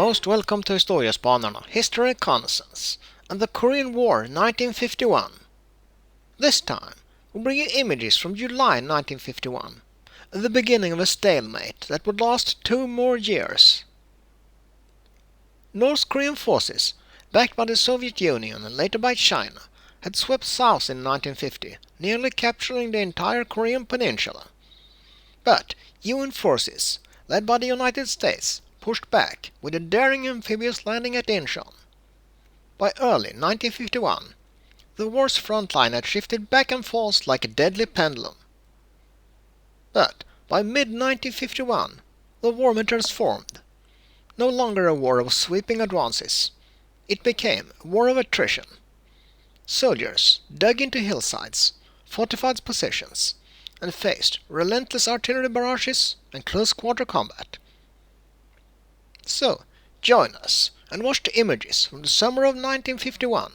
Most welcome to Historiespanarna, History Reconnaissance, and the Korean War 1951. This time, we'll bring you images from July 1951, and the beginning of a stalemate that would last 2 more years. North Korean forces, backed by the Soviet Union and later by China, had swept south in 1950, nearly capturing the entire Korean peninsula. But UN forces, led by the United States, pushed back with a daring amphibious landing at Incheon. By early 1951, the war's front line had shifted back and forth like a deadly pendulum. But by mid-1951, the war had transformed. No longer a war of sweeping advances. It became a war of attrition. Soldiers dug into hillsides, fortified positions, and faced relentless artillery barrages and close-quarter combat. So, join us and watch the images from the summer of 1951,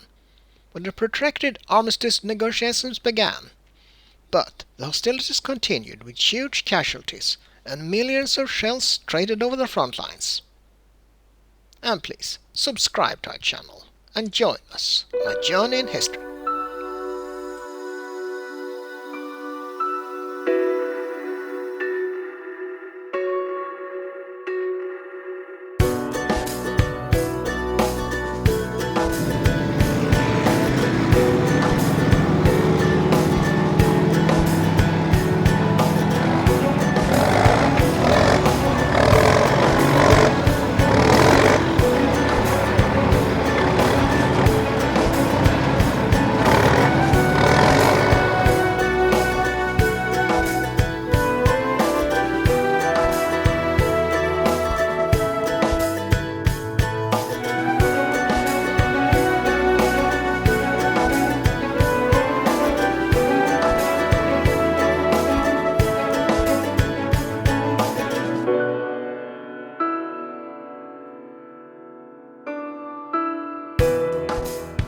when the protracted armistice negotiations began. But the hostilities continued with huge casualties and millions of shells traded over the front lines. And please, subscribe to our channel and join us on a journey in history.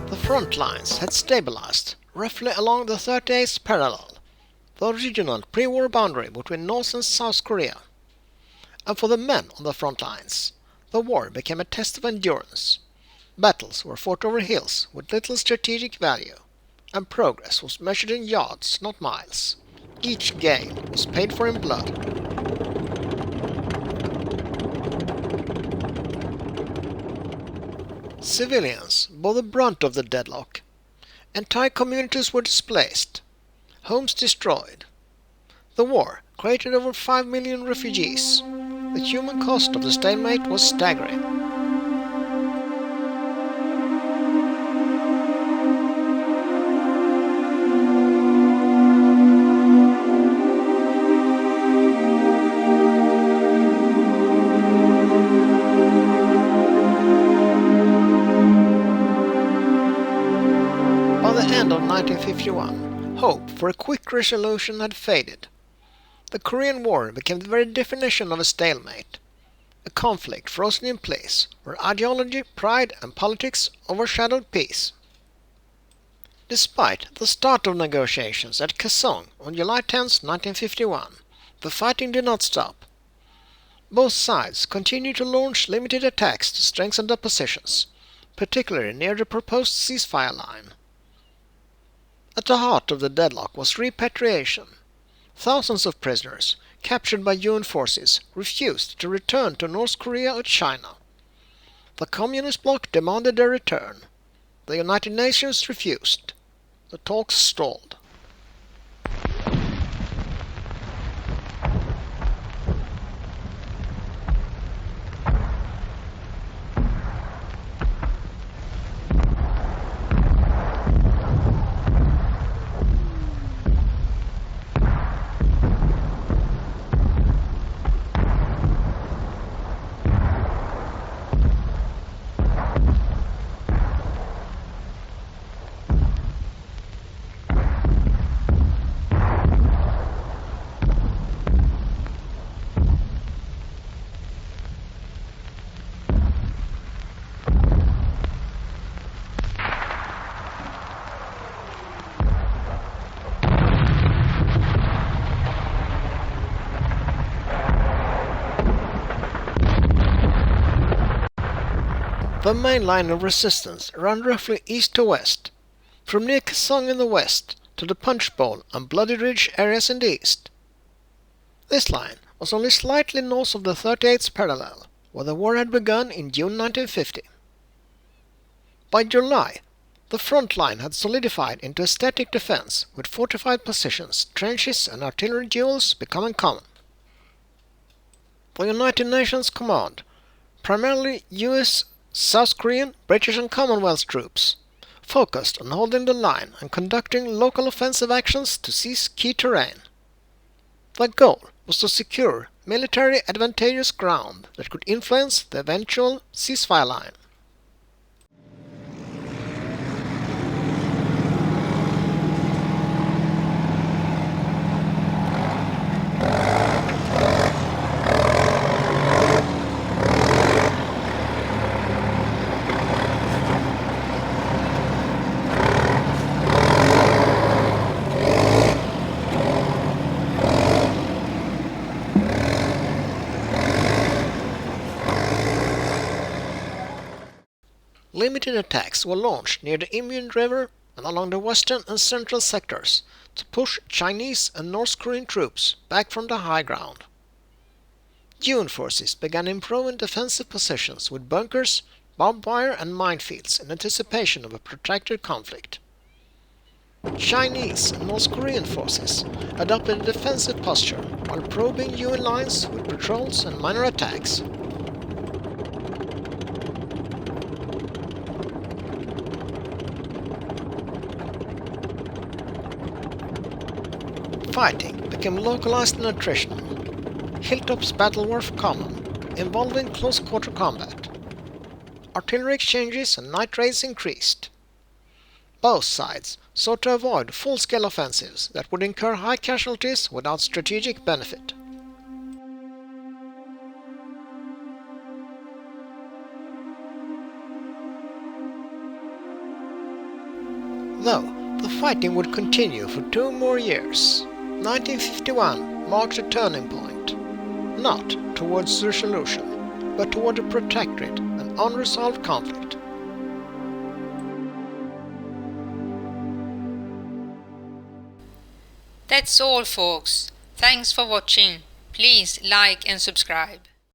The front lines had stabilized roughly along the 38th parallel, the original pre-war boundary between North and South Korea. And for the men on the front lines, the war became a test of endurance. Battles were fought over hills with little strategic value, and progress was measured in yards, not miles. Each gain was paid for in blood. Civilians bore the brunt of the deadlock. Entire communities were displaced, homes destroyed. The war created over 5 million refugees. The human cost of the stalemate was staggering. By the end of 1951, hope for a quick resolution had faded. The Korean War became the very definition of a stalemate, a conflict frozen in place where ideology, pride and politics overshadowed peace. Despite the start of negotiations at Kaesong on July 10, 1951, the fighting did not stop. Both sides continued to launch limited attacks to strengthen their positions, particularly near the proposed ceasefire line. At the heart of the deadlock was repatriation. Thousands of prisoners, captured by UN forces, refused to return to North Korea or China. The Communist bloc demanded their return. The United Nations refused. The talks stalled. The main line of resistance ran roughly east to west, from near Kaesong in the west to the Punch Bowl and Bloody Ridge areas in the east. This line was only slightly north of the 38th parallel, where the war had begun in June 1950. By July, the front line had solidified into a static defense with fortified positions, trenches and artillery duels becoming common. The United Nations Command, primarily US, South Korean, British and Commonwealth troops, focused on holding the line and conducting local offensive actions to seize key terrain. The goal was to secure military advantageous ground that could influence the eventual ceasefire line. Limited attacks were launched near the Incheon River and along the western and central sectors to push Chinese and North Korean troops back from the high ground. UN forces began improving defensive positions with bunkers, barbed wire and minefields in anticipation of a protracted conflict. Chinese and North Korean forces adopted a defensive posture while probing UN lines with patrols and minor attacks. Fighting became localized and attritional. Hilltops battle were common, involving close-quarter combat. Artillery exchanges and night raids increased. Both sides sought to avoid full-scale offensives that would incur high casualties without strategic benefit. Though the fighting would continue for 2 more years, 1951 marked a turning point, not towards resolution, but toward a protracted and unresolved conflict. That's all, folks. Thanks for watching. Please like and subscribe.